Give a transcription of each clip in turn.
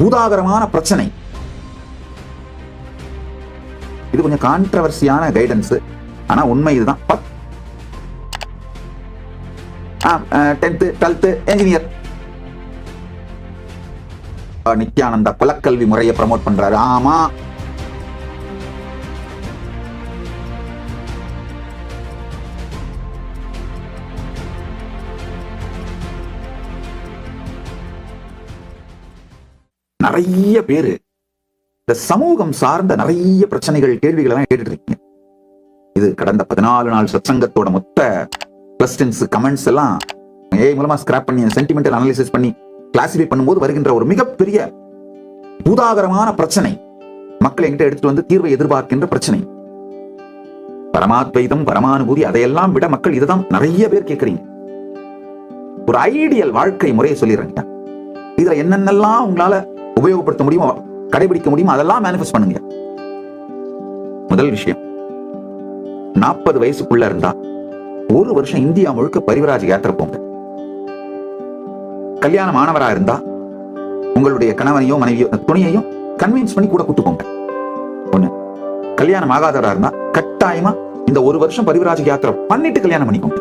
பூதாகரமான பிரச்சனை. இது கொஞ்சம் கான்ட்ரவர்சியான கைடன்ஸ், ஆனா உண்மை இதுதான். 10th 12th engineer. நித்யானந்தா குலக்கல்வி முறையை ப்ரமோட் பண்றாரு. ஆமா, நிறைய பேரு இந்த சமூகம் சார்ந்த நிறைய பிரச்சனைகள், கேள்விகள் எல்லாம் கேட்டுட்டு இருக்கீங்க. இது கடந்த 14 நாள் சத்சங்கத்தோட மொத்த கொஸ்டின்ஸ், கமெண்ட்ஸ் எல்லாம் ஏஐ மூலமா ஸ்கிராப் பண்ணி சென்டிமெண்டல் அனாலிசிஸ் பண்ணி கிளாசிஃபை பண்ணும்போது வருகின்ற ஒரு மிகப்பெரிய பூதாகரமான பிரச்சனை, மக்கள் என்கிட்ட எடுத்துட்டு வந்து தீர்வை எதிர்பார்க்கின்ற பிரச்சனை. பரமாத்வைதம், பரமானுபூதி, அதையெல்லாம் விட மக்கள் இதுதான் நிறைய பேர் கேட்கறீங்க. ஒரு ஐடியல் வாழ்க்கை முறையை சொல்லிடுறேங்க. இதுல என்னென்னலாம் உங்களால உபயோகப்படுத்த முடியுமோ, கடைபிடிக்க முடியுமோ, அதெல்லாம் மேனிஃபெஸ்ட் பண்ணுங்க. முதல் விஷயம், 40 வயசுக்குள்ள இருந்தா 1 வருஷம் இந்தியா முழுக்க பரிவராஜ் யாத்திரை போங்க. கல்யாணம் ஆனவரா இருந்தா உங்களுடைய கணவனையோ மனைவியோ துணையையும் கன்வின்ஸ் பண்ணி கூட கூட்டு போங்க. ஒண்ணு. கல்யாணம் ஆகாதவரா இருந்தா கட்டாயமா இந்த 1 வருஷம் பரிவராஜ் யாத்திரை பண்ணிட்டு கல்யாணம் பண்ணிக்கோங்க.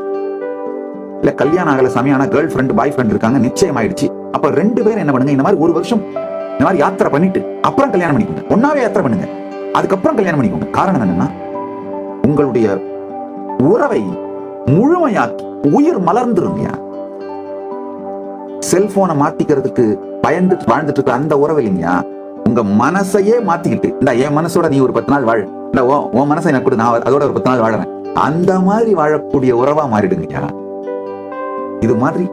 இல்ல கல்யாணம் ஆகல சாமியான கேர்ள் ஃப்ரெண்ட் பாய் ஃப்ரெண்ட் இருக்காங்க, நிச்சயம் ஆயிடுச்சு, அப்ப 2 பேரும் என்ன பண்ணுங்க, இந்த மாதிரி 1 வருஷம் இந்த மாதிரி யாத்திரை பண்ணிட்டு அப்புறம் கல்யாணம் பண்ணிக்கோங்க. ஒன்னாவே யாத்திரை பண்ணுங்க, அதுக்கப்புறம் கல்யாணம் பண்ணிக்கோங்க. காரணம் என்னன்னா, உங்களுடைய உறவை முழுமையாக்கி உயிர் மலர்ந்துருங்க. செல்போனை மாத்திக்கிறதுக்கு பயந்து வாழ்ந்துட்டு இருக்க அந்த உறவு இல்லைங்க, உங்க மனசையே மாத்திக்கிட்டு, இந்த என் மனசோட நீ ஒரு 10 நாள் வாழ, இந்த உன் மனசை எனக்கு கொடு, நான் அதோட ஒரு 10 நாள் வாழறேன், அந்த மாதிரி வாழக்கூடிய உறவா மாறிடுங்க. இது மாதிரி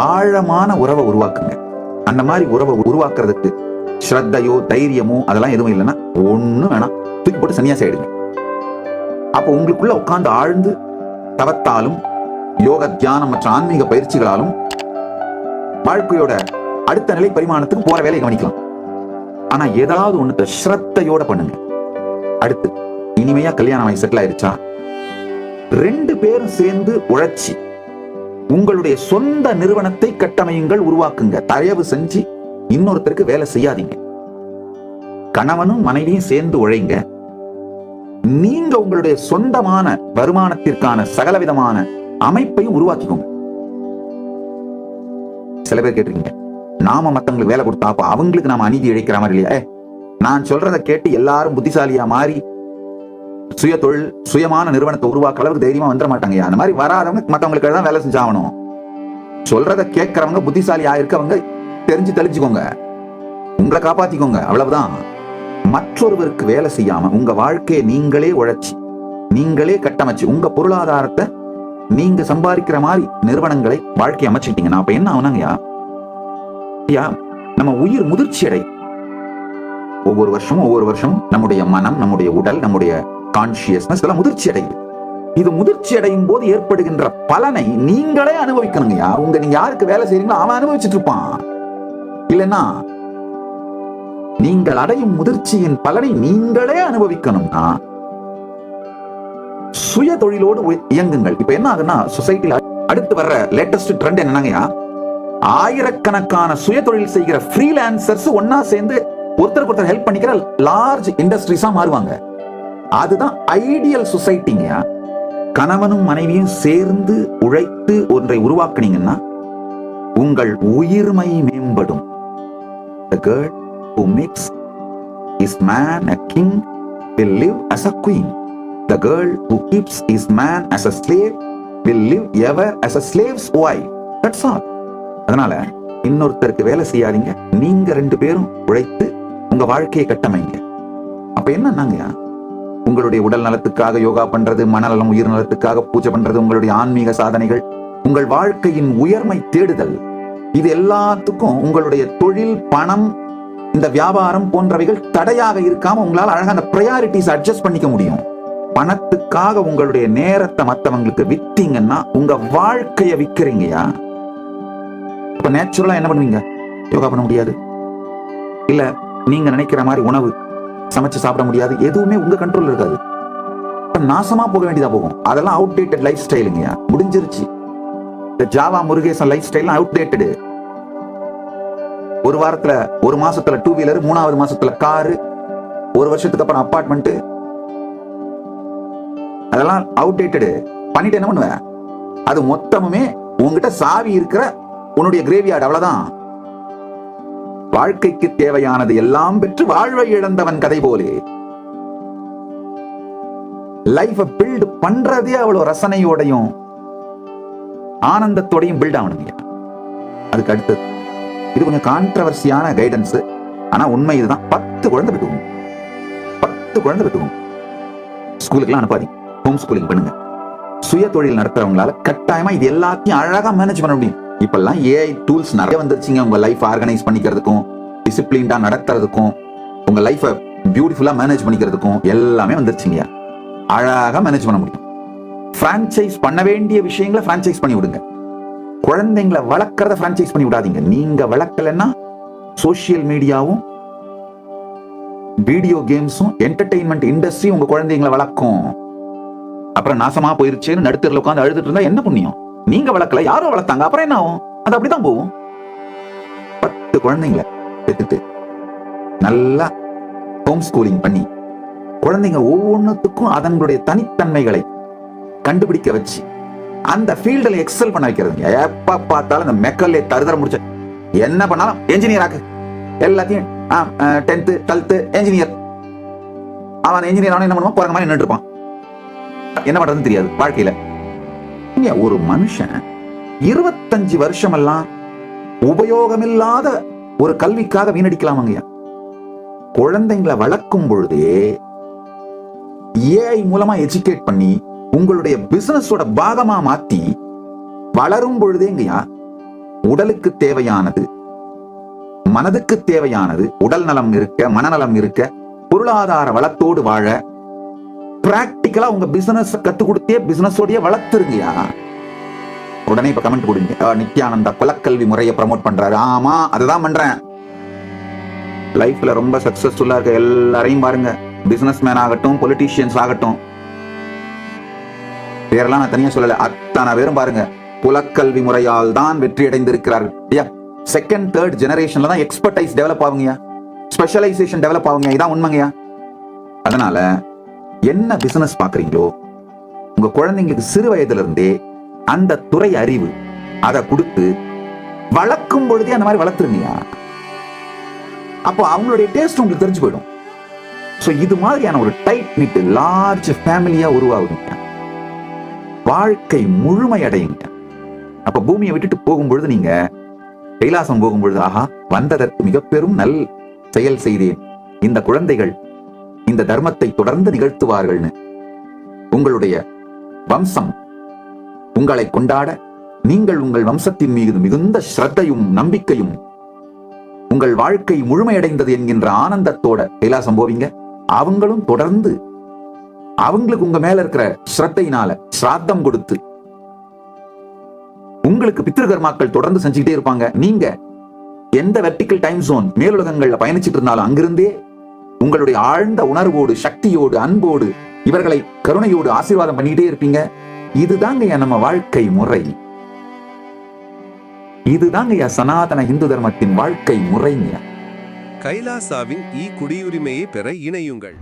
ஆழமான உறவை உருவாக்குங்க. அந்த மாதிரி உறவை உருவாக்குறதுக்கு ஸ்ரத்தையோ தைரியமோ அதெல்லாம் எதுவும் இல்லைன்னா ஒண்ணும் வேணாம், தூக்கி போட்டு சன்னியாசி ஆயிடுங்க. அப்போ உங்களுக்குள்ள உட்கார்ந்து ஆழ்ந்து தவத்தாலும் யோக தியானம் மற்ற ஆன்மீக பயிற்சிகளாலும் வாழ்க்கையோட அடுத்த நிலை பரிமாணத்துக்கு போற வேலையை கவனிக்கலாம். ஆனா ஏதாவது ஒண்ணு ஸ்ரத்தையோட பண்ணுங்க. அடுத்து, இனிமையா கல்யாணம் ஆகி செட்டில் ஆயிடுச்சா, 2 பேரும் சேர்ந்து உழைச்சி உங்களுடைய சொந்த நிறுவனத்தை கட்டமையுங்கள், உருவாக்குங்க. தயவு செஞ்சு இன்னொருத்தருக்கு வேலை செய்யாதீங்க. கணவனும் மனைவியும் சேர்ந்து உழைங்க. நீங்க உங்களுடைய சொந்தமான வருமானத்திற்கான சகலவிதமான அமைப்பையும் உருவாக்கிக்கோங்க. சில பேர் கேட்டிருக்கீங்க, நாம மத்தவங்களுக்கு வேலை கொடுத்தா அப்ப அவங்களுக்கு நாம அநீதி இழைக்கிற மாதிரி இல்லையா? நான் சொல்றதை கேட்டு எல்லாரும் புத்திசாலியா மாறி சுய தொழில் சுயமான நிறுவனத்தை உருவாக்க அளவுக்கு தைரியமா வந்துட மாட்டாங்க. அந்த மாதிரி வராதவங்க மத்தவங்களுக்கு தான் வேலை செஞ்சாகணும். சொல்றதை கேட்கறவங்க புத்திசாலி ஆயிருக்கவங்க தெரிஞ்சு தெளிச்சுக்கோங்க, உங்களை காப்பாத்திக்கோங்க, அவ்வளவுதான். மற்றொருவருக்கு வேலை செய்யாம உங்க வாழ்க்கையை நீங்களே உழைச்சி நீங்களே கட்டமைச்சு உங்க பொருளாதாரத்தை நீங்க சம்பாதிக்கிற மாதிரி நிறுவனங்களை வாழ்க்கை அமைச்சுட்டீங்கன்னா அப்ப என்ன ஆகுனாங்கயா, நம்ம உயிர் முதிர்ச்சி அடை. ஒவ்வொரு வருஷமும் நம்முடைய மனம், நம்முடைய உடல், நம்முடைய கான்சியஸ்னஸ் எல்லாம் முதிர்ச்சி அடையுது. இது முதிர்ச்சி அடையும் போது ஏற்படுகின்ற பலனை நீங்களே அனுபவிக்கணுங்கயா. நீங்க யாருக்கு வேலை செய்றீங்களோ அவன் அனுபவிச்சுட்டு இருப்பான். இல்லைன்னா நீங்கள் அடையும் முதிர்ச்சியின் பலனை நீங்களே அனுபவிக்கணும்னா சுய தொழிலோடு இயங்குங்கள். இப்ப என்ன ஆகுன்னா, சொசைட்டில அடுத்து வர்ற லேட்டஸ்ட் ட்ரெண்ட் என்னன்னாங்கயா, ஆயிரக்கணக்கான சுய தொழில் செய்கிற ஃப்ரீலான்சர்ஸ் ஒன்னா சேர்ந்து ஒருத்தருக்கு ஒருத்தர் ஹெல்ப் பண்ணிக்கிற லார்ஜ் இண்டஸ்ட்ரீஸா மாறுவாங்க. அதுதான் ஐடியல் சொசைட்டிங்க. கணவனும் மனைவியும் சேர்ந்து உழைத்து ஒன்றை உருவாக்குனீங்கன்னா உங்கள் உயிர்மை மேம்படும். The girl who makes his man a king will live as a queen. The girl who keeps his man as a slave will live ever as a slave's wife. That's all. அதனால இன்னொருத்தருக்கு வேலை செய்யாதீங்க, நீங்க 2 பேரும் உழைத்து உங்க வாழ்க்கையை கட்டமைங்க. அப்ப என்னன்னாங்க, உங்களுடைய உடல் நலத்துக்காக யோகா பண்றது, மனநலம் உயிர் நலத்துக்காக பூஜை பண்றது, உங்களுடைய ஆன்மீக சாதனைகள், உங்கள் வாழ்க்கையின் உயர்மை தேடுதல், இது எல்லாத்துக்கும் உங்களுடைய தொழில், பணம், இந்த வியாபாரம் போன்றவைகள் தடையாக இருக்காம உங்களால அழகா அந்த பிரையாரிட்டிஸ் அட்ஜஸ்ட் பண்ணிக்க முடியும். பணத்துக்காக உங்களுடைய நேரத்தை மத்தவங்களுக்கு வித்தீங்கன்னா உங்க வாழ்க்கைய விக்கிறீங்கயா. இப்ப நேச்சுரலா என்ன பண்ணுவீங்க, யோகா பண்ண முடியாது, இல்ல நீங்க நினைக்கிற மாதிரி உணவு சமைச்சு சாப்பிட முடியாது, எதுவுமே உங்க கண்ட்ரோல் இருக்காது, நாசமா போக வேண்டியதா போகும். அதெல்லாம் அவுட்டேட்டட் லைஃப் ஸ்டைலுங்க, முடிஞ்சிருச்சு. இந்த ஜாவா முருகேசன் லைஃப் ஸ்டைல் அவுட்டேட்டடு. ஒரு வாரத்துல, ஒரு மாசத்துல 2 வீலர், 3வது மாசத்துல காரு, ஒரு வருஷத்துக்கு அப்புறம் அபார்ட்மெண்ட். அதெல்லாம் அவுடேட்டடு. பண்ணிட்டு என்ன பண்ணுவ? அது மொத்தமுமே உங்ககிட்ட சாவி இருக்கிற உன்னுடைய கிரேவியார்டு. அவ்வளவுதான். வாழ்க்கைக்கு தேவையானது எல்லாம் பெற்று வாழ்வை இழந்தவன் கதை போலே. லைஃப பில்ட் பண்றதே அவ்வளவு ரசனையோடையும் ஆனந்தத்தோடையும் பில்ட் ஆகணுங்க. அதுக்கு அடுத்தது இது கொஞ்சம் கான்ட்ரவர்சியான கைடன்ஸ், ஆனா உண்மை இதுதான். 10 குழந்தை பெற்றுக்கோங்க. 10 குழந்தை பெற்றுக்கோங்க. ஸ்கூலுக்குலாம் அனுப்பாதீங்க, ஹோம் ஸ்கூலிங் பண்ணுங்க. சுய தொழில் நடத்துறவங்களால கட்டாயமா இது எல்லாத்தையும் அழகா மேனேஜ் பண்ண முடியும். இப்பெல்லாம் ஏஐ டூல்ஸ் நிறைய வந்துருச்சுங்க. உங்க லைஃப் ஆர்கனைஸ் பண்ணிக்கிறதுக்கும், டிசிப்ளின்டா நடத்துறதுக்கும், உங்க லைஃபை பியூட்டிஃபுல்லா மேனேஜ் பண்ணிக்கிறதுக்கும் எல்லாமே வந்துருச்சுங்க. அழகா மேனேஜ் பண்ண முடியும். பிரான்சைஸ் பண்ண வேண்டிய விஷயங்களை பிரான்சைஸ் பண்ணி விடுங்க. குழந்தைங்களை வளர்க்கறத பிரான்சைஸ் பண்ணி விடாதீங்க. நீங்க வளர்க்கலன்னா சோசியல் மீடியாவும், வீடியோ கேம்ஸும், என்டர்டெயின்மெண்ட் இண்டஸ்ட்ரி உங்க குழந்தைங்களை வளர்க்கும். அப்புறம் நாசமா போயிருச்சுன்னு நடுத்தரில் உட்காந்து அழுதுட்டு இருந்தா என்ன புண்ணியம்? நீங்க வளர்க்கல, யாரோ வளர்த்தாங்க, அப்புறம் என்ன ஆகும்? அது அப்படிதான் போகும். 10 குழந்தைங்களை பெற்றுட்டு நல்லா ஹோம் ஸ்கூலிங் பண்ணி குழந்தைங்க ஒவ்வொன்றுத்துக்கும் அதனுடைய தனித்தன்மைகளை கண்டுபிடிக்க வச்சு அந்த ஃபீல்டில் எக்ஸல் பண்ண வைக்கிறதுங்க. எப்ப பார்த்தாலும் இந்த மெக்கல்லே தருதர முடிச்ச என்ன பண்ணாலும் என்ஜினியர் ஆக்கு, எல்லாத்தையும் 10th 12th என்ஜினியர். அவன் என்ஜினியர் ஆனா என்ன பண்ணுவான்? போற மாதிரி நின்று இருப்பான். என்ன பண்றதுன்னு தெரியாது வாழ்க்கையில. ஒரு மனுஷன் 25 வருஷம் எல்லாம் உபயோகமில்லாத ஒரு கல்விக்காக வீணடிக்கலாமாங்க. குழந்தைங்களை வளர்க்கும் பொழுதே ஏஐ மூலமா எஜுகேட் பண்ணி உங்களுடைய பிசினஸோட பாகமா மாத்தி வளரும் பொழுதேங்கய்யா உடலுக்கு தேவையானது, மனதுக்கு தேவையானது, உடல் நலம் இருக்க, மனநலம் இருக்க, பொருளாதார வளத்தோடு வாழ பிராக்டிக்கலா உங்க பிசினஸ் கத்து கொடுத்தே பிசினஸோடய வளர்த்துருங்கயா. உடனே இப்ப கமெண்ட் கொடுங்க, நித்யானந்தா குலக்கல்வி முறையை ப்ரமோட் பண்றாரு. ஆமா, அதுதான் பண்றேன். லைஃப்ல ரொம்ப சக்சஸ்ஃபுல்லா இருக்க எல்லாரையும் பாருங்க, பிசினஸ் மேன் ஆகட்டும், பொலிட்டீஷியன்ஸ் ஆகட்டும், பேரெல்லாம் நான் தனியா சொல்லல, அத்தனை பேரும் பாருங்க குலக்கல்வி முறையால் தான் வெற்றி அடைந்திருக்கிறார்கள். செகண்ட் தேர்ட் ஜெனரேஷன்ல தான் எக்ஸ்பர்டைஸ் டெவலப் ஆகுங்கயா, ஸ்பெஷலைசேஷன் டெவலப் ஆகுங்க. இதான் உண்மைங்கயா. அதனால என்ன பிசினஸ் பாக்குறீங்களோ உங்க குழந்தைங்களுக்கு சிறு வயதுல இருந்தே அந்த துறை அறிவு அதை கொடுத்து வளர்க்கும் பொழுதே அந்த மாதிரி வளர்த்துருங்கயா. அப்போ அவங்களுடைய டேஸ்ட் உங்களுக்கு தெரிஞ்சு போயிடும். சோ இது மாதிரியான ஒரு டைட் நிட் லார்ஜ் ஃபேமிலியா உருவாகுங்க. வாழ்க்கை முழுமையடையுங்க. அப்ப பூமியை விட்டுட்டு போகும்பொழுது, நீங்க கைலாசம் போகும்பொழுது, ஆஹா வந்ததற்கு மிக பெரும் நல் செயல் செய்தேன், இந்த குழந்தைகள் இந்த தர்மத்தை தொடர்ந்து நிகழ்த்துவார்கள்னு உங்களுடைய வம்சம் உங்களை கொண்டாட, நீங்கள் உங்கள் வம்சத்தின் மீது மிகுந்த ஸ்ரத்தையும் நம்பிக்கையும் உங்கள் வாழ்க்கை முழுமையடைந்தது என்கின்ற ஆனந்தத்தோட கைலாசம் போவீங்க. அவங்களும் தொடர்ந்து அவங்களுக்கு உங்க மேல இருக்கிற ஸ்ரத்தையினால சிராத்தம் கொடுத்து உங்களுக்கு பித்ருகர்மாக்கள் தொடர்ந்து செஞ்சுக்கிட்டே இருப்பாங்க. நீங்க எந்த வெர்டிகல் டைம் ஜோன் மேலுலகங்கள்ல பயணிச்சுட்டு இருந்தாலும் அங்கிருந்தே உங்களுடைய ஆழ்ந்த உணர்வோடு, சக்தியோடு, அன்போடு இவர்களை கருணையோடு ஆசீர்வாதம் பண்ணிட்டே இருப்பீங்க. இதுதாங்க நம்ம வாழ்க்கை முறை. இதுதாங்க சனாதன இந்து தர்மத்தின் வாழ்க்கை முறைங்க. கைலாசாவின் குடியுரிமையை பெற இணையுங்கள்.